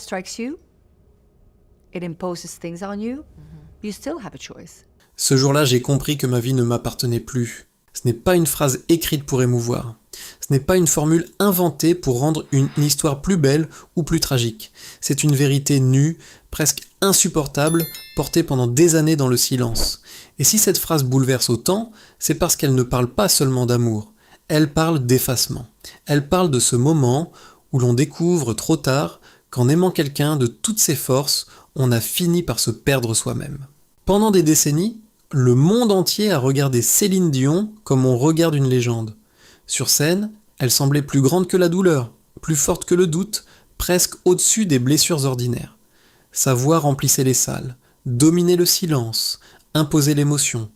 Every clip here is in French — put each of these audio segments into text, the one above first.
strikes you, it imposes things on you, you still have a choice. Ce jour-là, j'ai compris que ma vie ne m'appartenait plus. Ce n'est pas une phrase écrite pour émouvoir. Ce n'est pas une formule inventée pour rendre une histoire plus belle ou plus tragique. C'est une vérité nue, presque insupportable, portée pendant des années dans le silence. Et si cette phrase bouleverse autant, c'est parce qu'elle ne parle pas seulement d'amour. Elle parle d'effacement. Elle parle de ce moment où l'on découvre trop tard qu'en aimant quelqu'un de toutes ses forces, on a fini par se perdre soi-même. Pendant des décennies, le monde entier a regardé Céline Dion comme on regarde une légende. Sur scène, elle semblait plus grande que la douleur, plus forte que le doute, presque au-dessus des blessures ordinaires. Sa voix remplissait les salles, dominait le silence, imposait l'émotion.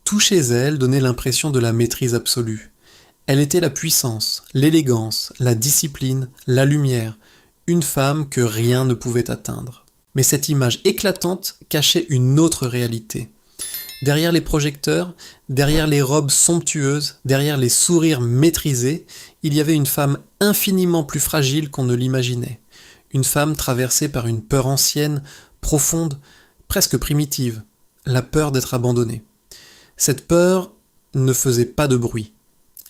Tout chez elle donnait l'impression de la maîtrise absolue. Elle était la puissance, l'élégance, la discipline, la lumière, une femme que rien ne pouvait atteindre. Mais cette image éclatante cachait une autre réalité. Derrière les projecteurs, derrière les robes somptueuses, derrière les sourires maîtrisés, il y avait une femme infiniment plus fragile qu'on ne l'imaginait. Une femme traversée par une peur ancienne, profonde, presque primitive, la peur d'être abandonnée. Cette peur ne faisait pas de bruit.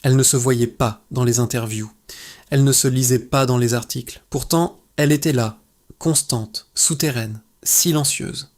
Elle ne se voyait pas dans les interviews. Elle ne se lisait pas dans les articles. Pourtant, elle était là, constante, souterraine, silencieuse.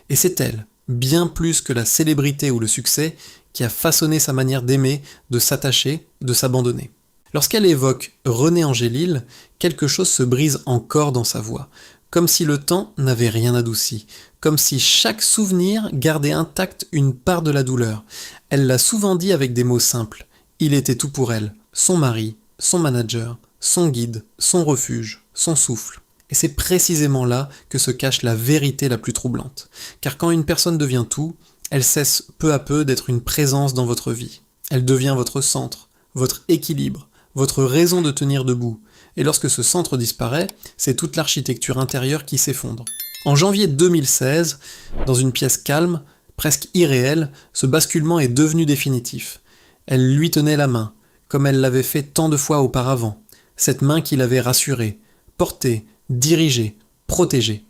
Et c'est elle, bien plus que la célébrité ou le succès, qui a façonné sa manière d'aimer, de s'attacher, de s'abandonner. Lorsqu'elle évoque René Angélil, quelque chose se brise encore dans sa voix, comme si le temps n'avait rien adouci, comme si chaque souvenir gardait intacte une part de la douleur. Elle l'a souvent dit avec des mots simples. Il était tout pour elle, son mari, son manager, son guide, son refuge, son souffle. Et c'est précisément là que se cache la vérité la plus troublante. Car quand une personne devient tout, elle cesse peu à peu d'être une présence dans votre vie. Elle devient votre centre, votre équilibre, votre raison de tenir debout. Et lorsque ce centre disparaît, c'est toute l'architecture intérieure qui s'effondre. En janvier 2016, dans une pièce calme, presque irréelle, ce basculement est devenu définitif. Elle lui tenait la main, comme elle l'avait fait tant de fois auparavant. Cette main qui l'avait rassurée, portée, dirigée, protégée.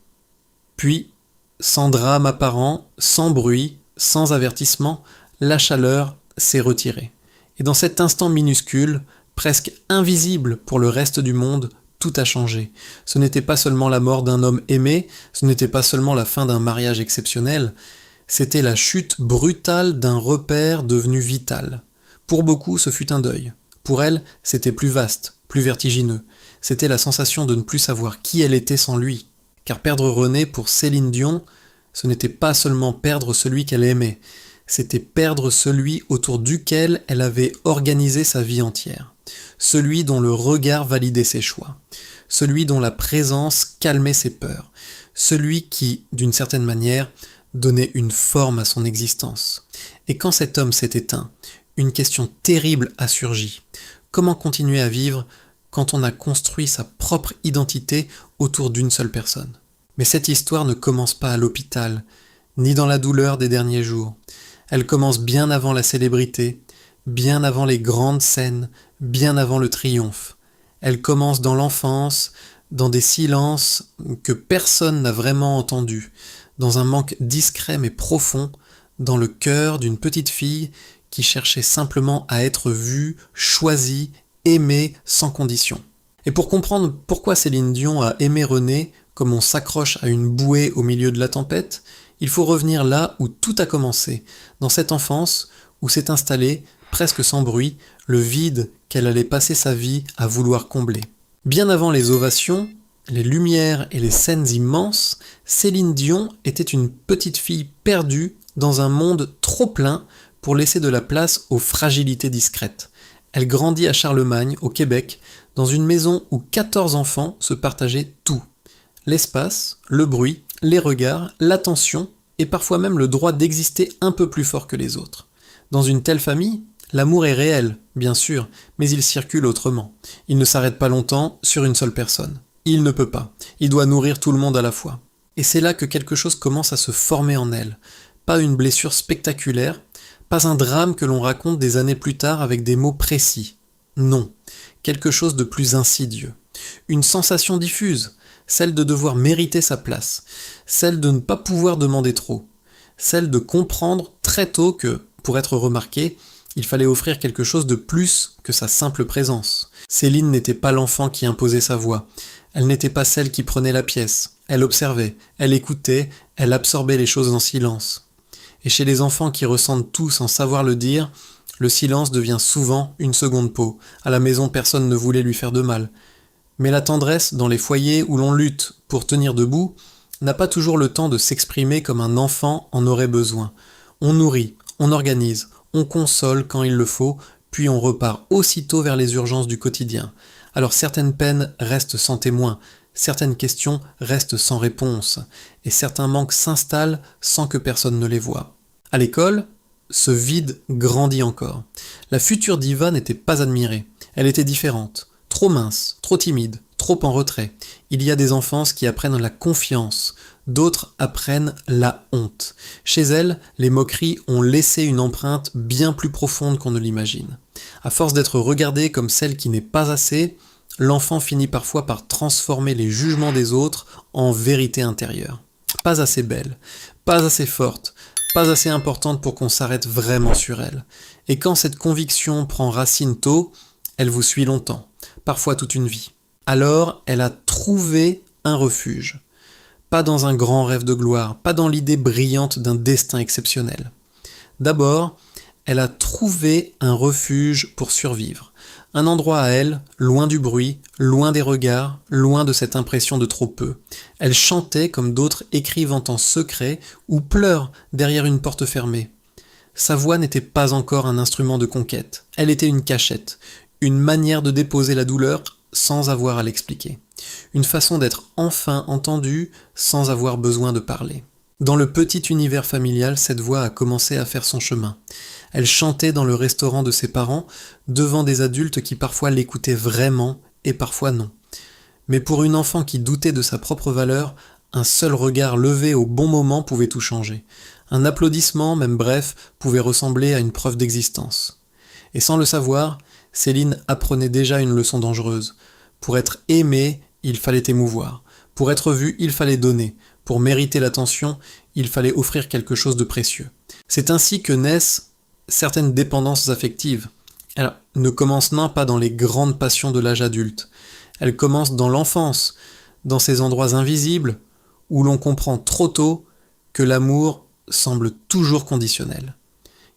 Puis, sans drame apparent, sans bruit, sans avertissement, la chaleur s'est retirée. Et dans cet instant minuscule, presque invisible pour le reste du monde, tout a changé. Ce n'était pas seulement la mort d'un homme aimé, ce n'était pas seulement la fin d'un mariage exceptionnel, c'était la chute brutale d'un repère devenu vital. Pour beaucoup, ce fut un deuil. Pour elle, c'était plus vaste, plus vertigineux. C'était la sensation de ne plus savoir qui elle était sans lui. Car perdre René pour Céline Dion, ce n'était pas seulement perdre celui qu'elle aimait, c'était perdre celui autour duquel elle avait organisé sa vie entière. Celui dont le regard validait ses choix. Celui dont la présence calmait ses peurs. Celui qui, d'une certaine manière, donnait une forme à son existence. Et quand cet homme s'est éteint, une question terrible a surgi. Comment continuer à vivre quand on a construit sa propre identité autour d'une seule personne? Mais cette histoire ne commence pas à l'hôpital, ni dans la douleur des derniers jours. Elle commence bien avant la célébrité, bien avant les grandes scènes, bien avant le triomphe. Elle commence dans l'enfance, dans des silences que personne n'a vraiment entendus, dans un manque discret mais profond, dans le cœur d'une petite fille qui cherchait simplement à être vue, choisie, aimée sans condition. Et pour comprendre pourquoi Céline Dion a aimé René comme on s'accroche à une bouée au milieu de la tempête, il faut revenir là où tout a commencé, dans cette enfance où s'est installé, presque sans bruit, le vide qu'elle allait passer sa vie à vouloir combler. Bien avant les ovations, les lumières et les scènes immenses, Céline Dion était une petite fille perdue dans un monde trop plein pour laisser de la place aux fragilités discrètes. Elle grandit à Charlemagne, au Québec, dans une maison où 14 enfants se partageaient tout. L'espace, le bruit, les regards, l'attention et parfois même le droit d'exister un peu plus fort que les autres. Dans une telle famille, l'amour est réel, bien sûr, mais il circule autrement. Il ne s'arrête pas longtemps sur une seule personne. Il ne peut pas. Il doit nourrir tout le monde à la fois. Et c'est là que quelque chose commence à se former en elle. Pas une blessure spectaculaire, pas un drame que l'on raconte des années plus tard avec des mots précis. Non, quelque chose de plus insidieux. Une sensation diffuse, celle de devoir mériter sa place, celle de ne pas pouvoir demander trop, celle de comprendre très tôt que, pour être remarqué, il fallait offrir quelque chose de plus que sa simple présence. Céline n'était pas l'enfant qui imposait sa voix, elle n'était pas celle qui prenait la pièce, elle observait, elle écoutait, elle absorbait les choses en silence. Et chez les enfants qui ressentent tout sans savoir le dire, le silence devient souvent une seconde peau. À la maison, personne ne voulait lui faire de mal. Mais la tendresse, dans les foyers où l'on lutte pour tenir debout, n'a pas toujours le temps de s'exprimer comme un enfant en aurait besoin. On nourrit, on organise, on console quand il le faut, puis on repart aussitôt vers les urgences du quotidien. Alors certaines peines restent sans témoin, certaines questions restent sans réponse, et certains manques s'installent sans que personne ne les voie. À l'école, ce vide grandit encore. La future diva n'était pas admirée, elle était différente, trop mince, trop timide, trop en retrait. Il y a des enfances qui apprennent la confiance, d'autres apprennent la honte. Chez elle, les moqueries ont laissé une empreinte bien plus profonde qu'on ne l'imagine. À force d'être regardée comme celle qui n'est pas assez, l'enfant finit parfois par transformer les jugements des autres en vérité intérieure. Pas assez belle, pas assez forte, pas assez importante pour qu'on s'arrête vraiment sur elle. Et quand cette conviction prend racine tôt, elle vous suit longtemps, parfois toute une vie. Alors, elle a trouvé un refuge. Pas dans un grand rêve de gloire, pas dans l'idée brillante d'un destin exceptionnel. D'abord, elle a trouvé un refuge pour survivre. Un endroit à elle, loin du bruit, loin des regards, loin de cette impression de trop peu. Elle chantait comme d'autres écrivent en secret ou pleurent derrière une porte fermée. Sa voix n'était pas encore un instrument de conquête. Elle était une cachette, une manière de déposer la douleur sans avoir à l'expliquer. Une façon d'être enfin entendue sans avoir besoin de parler. Dans le petit univers familial, cette voix a commencé à faire son chemin. Elle chantait dans le restaurant de ses parents, devant des adultes qui parfois l'écoutaient vraiment et parfois non. Mais pour une enfant qui doutait de sa propre valeur, un seul regard levé au bon moment pouvait tout changer. Un applaudissement, même bref, pouvait ressembler à une preuve d'existence. Et sans le savoir, Céline apprenait déjà une leçon dangereuse. Pour être aimée, il fallait émouvoir. Pour être vue, il fallait donner. Pour mériter l'attention, il fallait offrir quelque chose de précieux. C'est ainsi que naissent certaines dépendances affectives. Elles ne commencent pas dans les grandes passions de l'âge adulte. Elles commencent dans l'enfance, dans ces endroits invisibles où l'on comprend trop tôt que l'amour semble toujours conditionnel.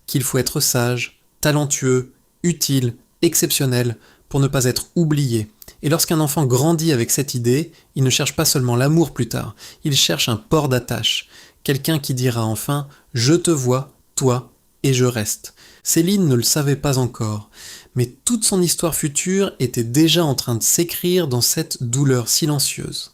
Qu'il faut être sage, talentueux, utile, exceptionnel pour ne pas être oublié. Et lorsqu'un enfant grandit avec cette idée, il ne cherche pas seulement l'amour plus tard, il cherche un port d'attache, quelqu'un qui dira enfin « je te vois, toi, et je reste ». Céline ne le savait pas encore, mais toute son histoire future était déjà en train de s'écrire dans cette douleur silencieuse.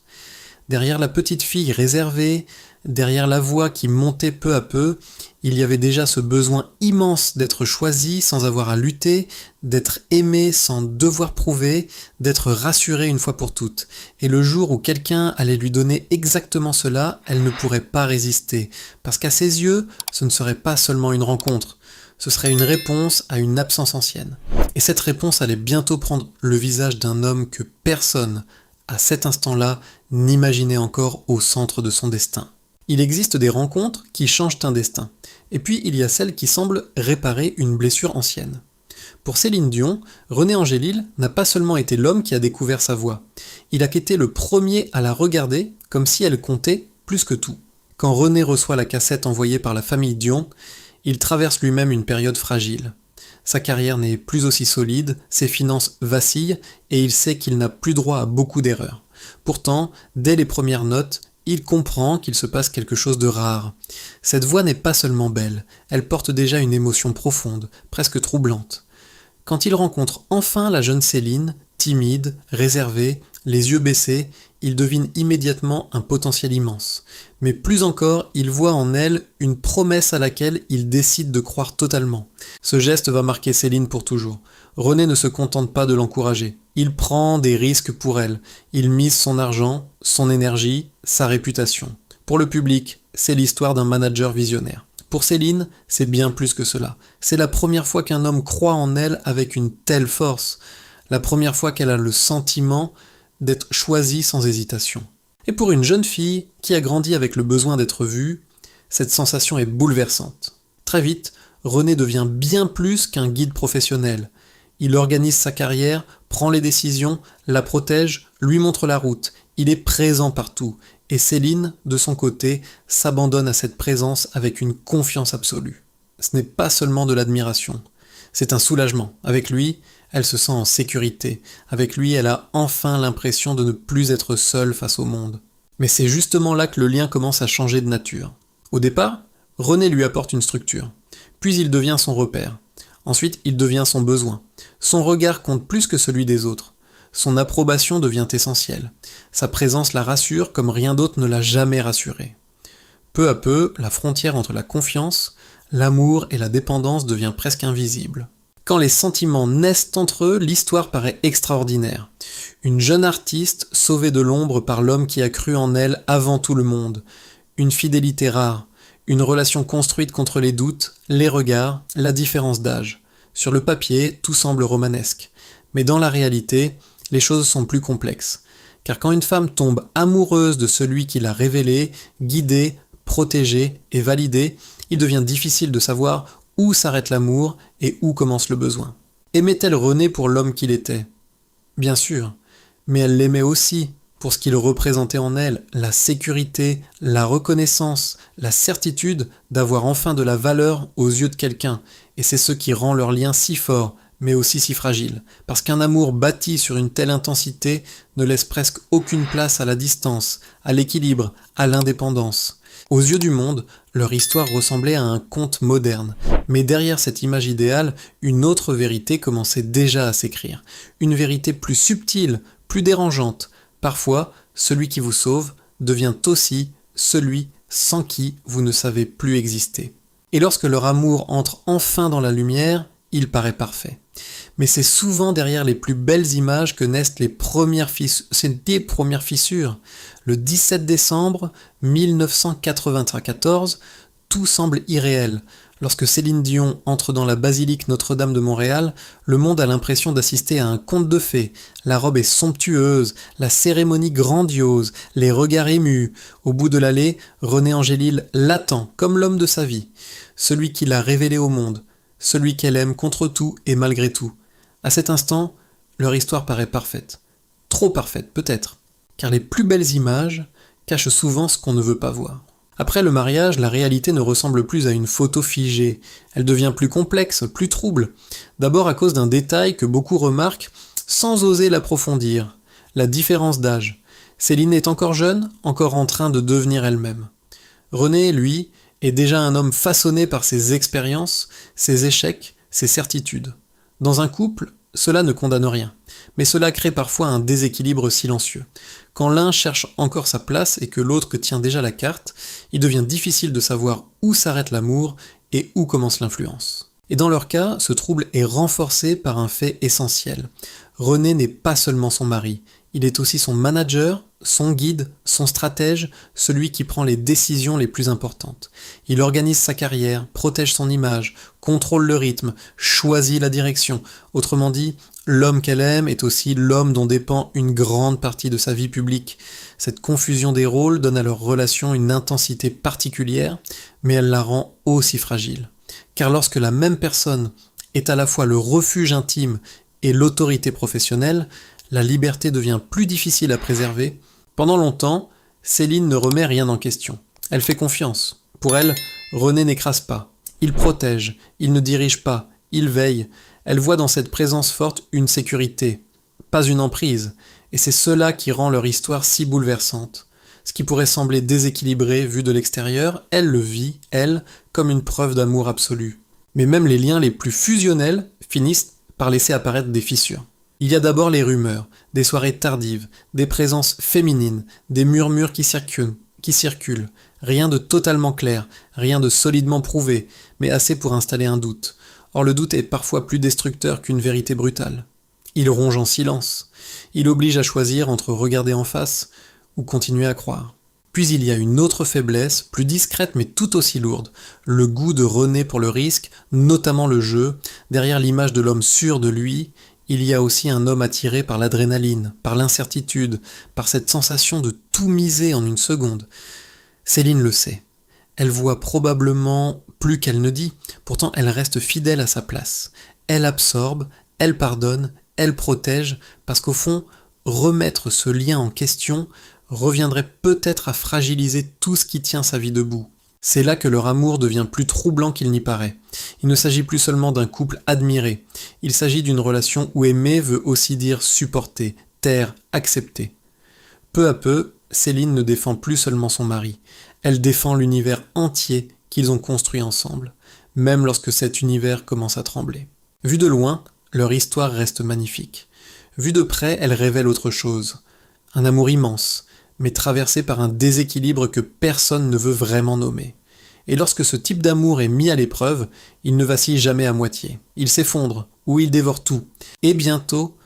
Derrière la petite fille réservée, derrière la voix qui montait peu à peu, il y avait déjà ce besoin immense d'être choisie sans avoir à lutter, d'être aimée sans devoir prouver, d'être rassurée une fois pour toutes. Et le jour où quelqu'un allait lui donner exactement cela, elle ne pourrait pas résister, parce qu'à ses yeux, ce ne serait pas seulement une rencontre, ce serait une réponse à une absence ancienne. Et cette réponse allait bientôt prendre le visage d'un homme que personne, à cet instant-là, n'imaginait encore au centre de son destin. Il existe des rencontres qui changent un destin, et puis il y a celles qui semblent réparer une blessure ancienne. Pour Céline Dion, René Angélil n'a pas seulement été l'homme qui a découvert sa voix, il a été le premier à la regarder comme si elle comptait plus que tout. Quand René reçoit la cassette envoyée par la famille Dion, il traverse lui-même une période fragile. Sa carrière n'est plus aussi solide, ses finances vacillent et il sait qu'il n'a plus droit à beaucoup d'erreurs. Pourtant, dès les premières notes, il comprend qu'il se passe quelque chose de rare. Cette voix n'est pas seulement belle, elle porte déjà une émotion profonde, presque troublante. Quand il rencontre enfin la jeune Céline, timide, réservée, les yeux baissés, il devine immédiatement un potentiel immense. Mais plus encore, il voit en elle une promesse à laquelle il décide de croire totalement. Ce geste va marquer Céline pour toujours. René ne se contente pas de l'encourager. Il prend des risques pour elle. Il mise son argent, son énergie, sa réputation. Pour le public, c'est l'histoire d'un manager visionnaire. Pour Céline, c'est bien plus que cela. C'est la première fois qu'un homme croit en elle avec une telle force. La première fois qu'elle a le sentiment d'être choisie sans hésitation. Et pour une jeune fille qui a grandi avec le besoin d'être vue, cette sensation est bouleversante. Très vite, René devient bien plus qu'un guide professionnel. Il organise sa carrière, prend les décisions, la protège, lui montre la route. Il est présent partout. Et Céline, de son côté, s'abandonne à cette présence avec une confiance absolue. Ce n'est pas seulement de l'admiration, c'est un soulagement. Avec lui, elle se sent en sécurité. Avec lui, elle a enfin l'impression de ne plus être seule face au monde. Mais c'est justement là que le lien commence à changer de nature. Au départ, René lui apporte une structure. Puis il devient son repère. Ensuite, il devient son besoin. Son regard compte plus que celui des autres. Son approbation devient essentielle. Sa présence la rassure comme rien d'autre ne l'a jamais rassurée. Peu à peu, la frontière entre la confiance, l'amour et la dépendance devient presque invisible. Quand les sentiments naissent entre eux, l'histoire paraît extraordinaire. Une jeune artiste sauvée de l'ombre par l'homme qui a cru en elle avant tout le monde. Une fidélité rare. Une relation construite contre les doutes, les regards, la différence d'âge. Sur le papier, tout semble romanesque. Mais dans la réalité, les choses sont plus complexes. Car quand une femme tombe amoureuse de celui qui l'a révélée, guidée, protégée et validée, il devient difficile de savoir où s'arrête l'amour et où commence le besoin. Aimait-elle René pour l'homme qu'il était ? Bien sûr, mais elle l'aimait aussi pour ce qu'il représentait en elle, la sécurité, la reconnaissance, la certitude d'avoir enfin de la valeur aux yeux de quelqu'un, et c'est ce qui rend leur lien si fort, mais aussi si fragile, parce qu'un amour bâti sur une telle intensité ne laisse presque aucune place à la distance, à l'équilibre, à l'indépendance. Aux yeux du monde, leur histoire ressemblait à un conte moderne, mais derrière cette image idéale, une autre vérité commençait déjà à s'écrire, une vérité plus subtile, plus dérangeante. Parfois, celui qui vous sauve devient aussi celui sans qui vous ne savez plus exister. Et lorsque leur amour entre enfin dans la lumière, il paraît parfait. Mais c'est souvent derrière les plus belles images que naissent les premières fissures. Le 17 décembre 1994, tout semble irréel. Lorsque Céline Dion entre dans la basilique Notre-Dame de Montréal, le monde a l'impression d'assister à un conte de fées. La robe est somptueuse, la cérémonie grandiose, les regards émus. Au bout de l'allée, René Angélil l'attend comme l'homme de sa vie, celui qui l'a révélé au monde, celui qu'elle aime contre tout et malgré tout. À cet instant, leur histoire paraît parfaite. Trop parfaite, peut-être, car les plus belles images cachent souvent ce qu'on ne veut pas voir. Après le mariage, la réalité ne ressemble plus à une photo figée. Elle devient plus complexe, plus trouble. D'abord à cause d'un détail que beaucoup remarquent sans oser l'approfondir. La différence d'âge. Céline est encore jeune, encore en train de devenir elle-même. René, lui, est déjà un homme façonné par ses expériences, ses échecs, ses certitudes. Dans un couple, cela ne condamne rien, mais cela crée parfois un déséquilibre silencieux. Quand l'un cherche encore sa place et que l'autre tient déjà la carte, il devient difficile de savoir où s'arrête l'amour et où commence l'influence. Et dans leur cas, ce trouble est renforcé par un fait essentiel. René n'est pas seulement son mari, il est aussi son manager, son guide, son stratège, celui qui prend les décisions les plus importantes. Il organise sa carrière, protège son image, contrôle le rythme, choisit la direction. Autrement dit, l'homme qu'elle aime est aussi l'homme dont dépend une grande partie de sa vie publique. Cette confusion des rôles donne à leur relation une intensité particulière, mais elle la rend aussi fragile. Car lorsque la même personne est à la fois le refuge intime et l'autorité professionnelle, la liberté devient plus difficile à préserver. Pendant longtemps, Céline ne remet rien en question. Elle fait confiance. Pour elle, René n'écrase pas. Il protège, il ne dirige pas, il veille. Elle voit dans cette présence forte une sécurité, pas une emprise. Et c'est cela qui rend leur histoire si bouleversante. Ce qui pourrait sembler déséquilibré vu de l'extérieur, elle le vit, elle, comme une preuve d'amour absolu. Mais même les liens les plus fusionnels finissent par laisser apparaître des fissures. Il y a d'abord les rumeurs, des soirées tardives, des présences féminines, des murmures qui circulent. Rien de totalement clair, rien de solidement prouvé, mais assez pour installer un doute. Or le doute est parfois plus destructeur qu'une vérité brutale. Il ronge en silence. Il oblige à choisir entre regarder en face ou continuer à croire. Puis il y a une autre faiblesse, plus discrète mais tout aussi lourde, le goût de René pour le risque, notamment le jeu. Derrière l'image de l'homme sûr de lui, il y a aussi un homme attiré par l'adrénaline, par l'incertitude, par cette sensation de tout miser en une seconde. Céline le sait. Elle voit probablement plus qu'elle ne dit, pourtant elle reste fidèle à sa place. Elle absorbe, elle pardonne, elle protège, parce qu'au fond, remettre ce lien en question reviendrait peut-être à fragiliser tout ce qui tient sa vie debout. C'est là que leur amour devient plus troublant qu'il n'y paraît. Il ne s'agit plus seulement d'un couple admiré, il s'agit d'une relation où aimer veut aussi dire supporter, taire, accepter. Peu à peu, Céline ne défend plus seulement son mari, elle défend l'univers entier qu'ils ont construit ensemble, même lorsque cet univers commence à trembler. Vue de loin, leur histoire reste magnifique. Vue de près, elle révèle autre chose. Un amour immense, mais traversé par un déséquilibre que personne ne veut vraiment nommer. Et lorsque ce type d'amour est mis à l'épreuve, il ne vacille jamais à moitié. Il s'effondre, ou il dévore tout. Et bientôt,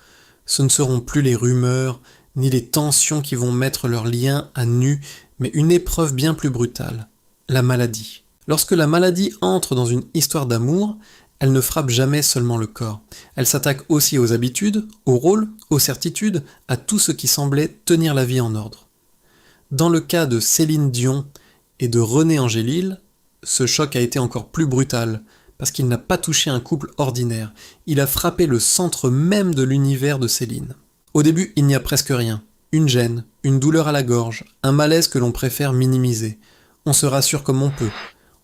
ce ne seront plus les rumeurs, ni les tensions qui vont mettre leur lien à nu, mais une épreuve bien plus brutale, la maladie. Lorsque la maladie entre dans une histoire d'amour, elle ne frappe jamais seulement le corps. Elle s'attaque aussi aux habitudes, aux rôles, aux certitudes, à tout ce qui semblait tenir la vie en ordre. Dans le cas de Céline Dion et de René Angélil, ce choc a été encore plus brutal, parce qu'il n'a pas touché un couple ordinaire, il a frappé le centre même de l'univers de Céline. Au début, il n'y a presque rien. Une gêne, une douleur à la gorge, un malaise que l'on préfère minimiser. On se rassure comme on peut.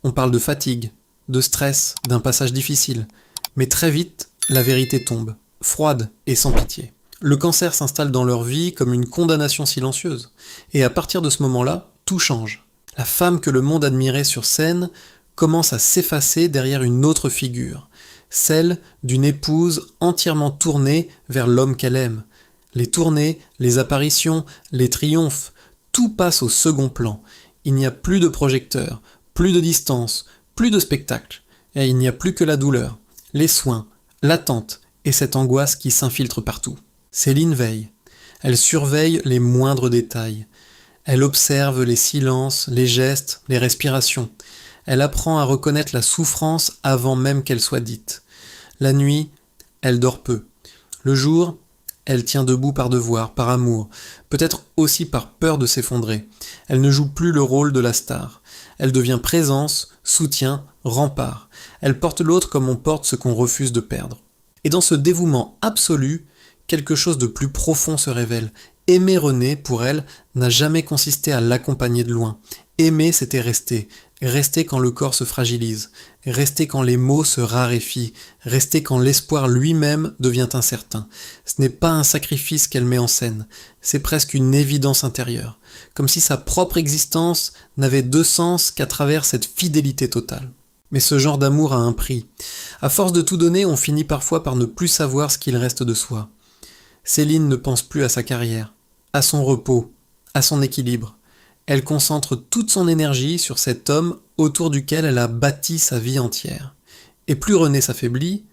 On parle de fatigue, de stress, d'un passage difficile. Mais très vite, la vérité tombe, froide et sans pitié. Le cancer s'installe dans leur vie comme une condamnation silencieuse. Et à partir de ce moment-là, tout change. La femme que le monde admirait sur scène commence à s'effacer derrière une autre figure, celle d'une épouse entièrement tournée vers l'homme qu'elle aime. Les tournées, les apparitions, les triomphes, tout passe au second plan. Il n'y a plus de projecteurs, plus de distance, plus de spectacle. Et il n'y a plus que la douleur, les soins, l'attente et cette angoisse qui s'infiltre partout. Céline veille. Elle surveille les moindres détails. Elle observe les silences, les gestes, les respirations. Elle apprend à reconnaître la souffrance avant même qu'elle soit dite. La nuit, elle dort peu. Le jour, elle tient debout par devoir, par amour, peut-être aussi par peur de s'effondrer. Elle ne joue plus le rôle de la star. Elle devient présence, soutien, rempart. Elle porte l'autre comme on porte ce qu'on refuse de perdre. Et dans ce dévouement absolu, quelque chose de plus profond se révèle. Aimer René, pour elle, n'a jamais consisté à l'accompagner de loin. Aimer, c'était rester. Rester quand le corps se fragilise. Rester quand les mots se raréfient. Rester quand l'espoir lui-même devient incertain. Ce n'est pas un sacrifice qu'elle met en scène. C'est presque une évidence intérieure. Comme si sa propre existence n'avait de sens qu'à travers cette fidélité totale. Mais ce genre d'amour a un prix. À force de tout donner, on finit parfois par ne plus savoir ce qu'il reste de soi. Céline ne pense plus à sa carrière, à son repos, à son équilibre. Elle concentre toute son énergie sur cet homme autour duquel elle a bâti sa vie entière. Et plus René s'affaiblit,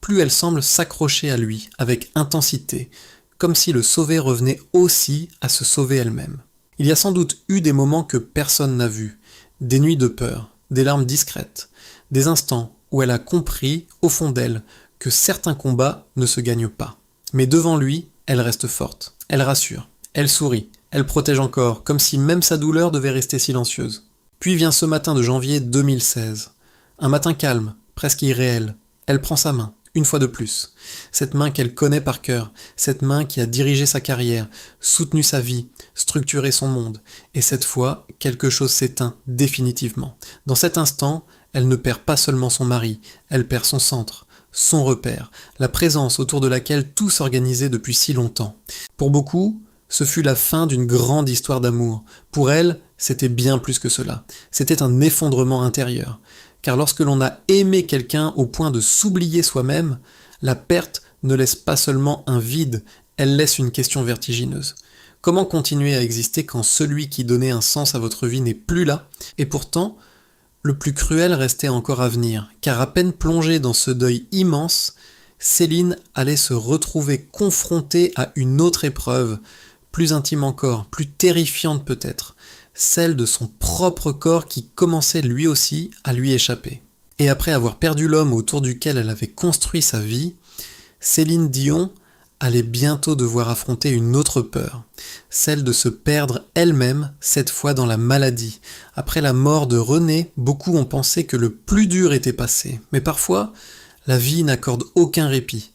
plus elle semble s'accrocher à lui avec intensité, comme si le sauver revenait aussi à se sauver elle-même. Il y a sans doute eu des moments que personne n'a vus, des nuits de peur, des larmes discrètes, des instants où elle a compris, au fond d'elle, que certains combats ne se gagnent pas. Mais devant lui, elle reste forte, elle rassure, elle sourit, elle protège encore, comme si même sa douleur devait rester silencieuse. Puis vient ce matin de janvier 2016. Un matin calme, presque irréel. Elle prend sa main, une fois de plus. Cette main qu'elle connaît par cœur, cette main qui a dirigé sa carrière, soutenu sa vie, structuré son monde. Et cette fois, quelque chose s'éteint définitivement. Dans cet instant, elle ne perd pas seulement son mari, elle perd son centre, son repère, la présence autour de laquelle tout s'organisait depuis si longtemps. Pour beaucoup, ce fut la fin d'une grande histoire d'amour. Pour elle, c'était bien plus que cela. C'était un effondrement intérieur. Car lorsque l'on a aimé quelqu'un au point de s'oublier soi-même, la perte ne laisse pas seulement un vide, elle laisse une question vertigineuse. Comment continuer à exister quand celui qui donnait un sens à votre vie n'est plus là? Et pourtant, le plus cruel restait encore à venir, car à peine plongée dans ce deuil immense, Céline allait se retrouver confrontée à une autre épreuve, plus intime encore, plus terrifiante peut-être, celle de son propre corps qui commençait lui aussi à lui échapper. Et après avoir perdu l'homme autour duquel elle avait construit sa vie, Céline Dion allait bientôt devoir affronter une autre peur, celle de se perdre elle-même, cette fois dans la maladie. Après la mort de René, beaucoup ont pensé que le plus dur était passé, mais parfois, la vie n'accorde aucun répit.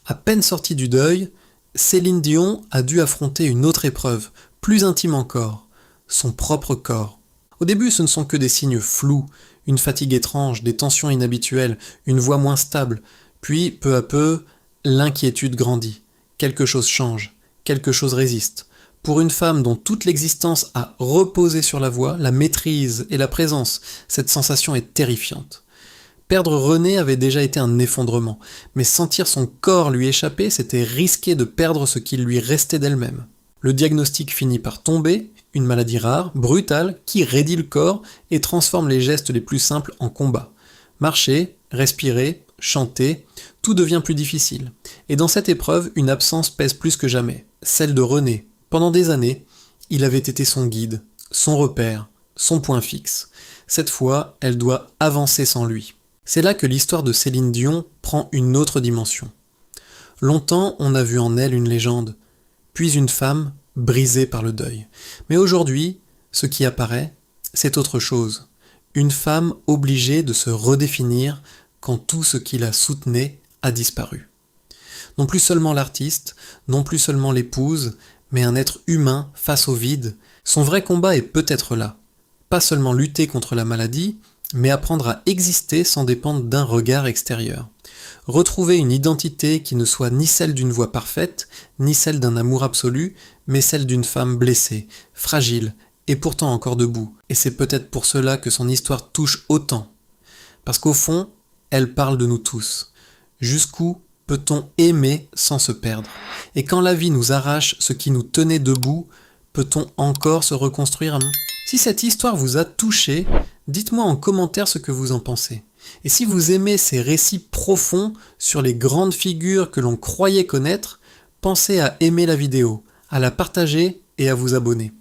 À peine sortie du deuil, Céline Dion a dû affronter une autre épreuve, plus intime encore, son propre corps. Au début, ce ne sont que des signes flous, une fatigue étrange, des tensions inhabituelles, une voix moins stable, puis, peu à peu, l'inquiétude grandit. Quelque chose change, quelque chose résiste. Pour une femme dont toute l'existence a reposé sur la voix, la maîtrise et la présence, cette sensation est terrifiante. Perdre René avait déjà été un effondrement, mais sentir son corps lui échapper, c'était risquer de perdre ce qu'il lui restait d'elle-même. Le diagnostic finit par tomber, une maladie rare, brutale, qui raidit le corps et transforme les gestes les plus simples en combat. Marcher, respirer, chanter, tout devient plus difficile. Et dans cette épreuve, une absence pèse plus que jamais, celle de René. Pendant des années, il avait été son guide, son repère, son point fixe. Cette fois, elle doit avancer sans lui. C'est là que l'histoire de Céline Dion prend une autre dimension. Longtemps, on a vu en elle une légende, puis une femme brisée par le deuil. Mais aujourd'hui, ce qui apparaît, c'est autre chose. Une femme obligée de se redéfinir quand tout ce qui la soutenait a disparu. Non plus seulement l'artiste, non plus seulement l'épouse, mais un être humain face au vide. Son vrai combat est peut-être là. Pas seulement lutter contre la maladie, mais apprendre à exister sans dépendre d'un regard extérieur. Retrouver une identité qui ne soit ni celle d'une voix parfaite, ni celle d'un amour absolu, mais celle d'une femme blessée, fragile, et pourtant encore debout. Et c'est peut-être pour cela que son histoire touche autant. Parce qu'au fond, elle parle de nous tous. Jusqu'où peut-on aimer sans se perdre? Et quand la vie nous arrache ce qui nous tenait debout, peut-on encore se reconstruire? Si cette histoire vous a touché, dites-moi en commentaire ce que vous en pensez. Et si vous aimez ces récits profonds sur les grandes figures que l'on croyait connaître, pensez à aimer la vidéo, à la partager et à vous abonner.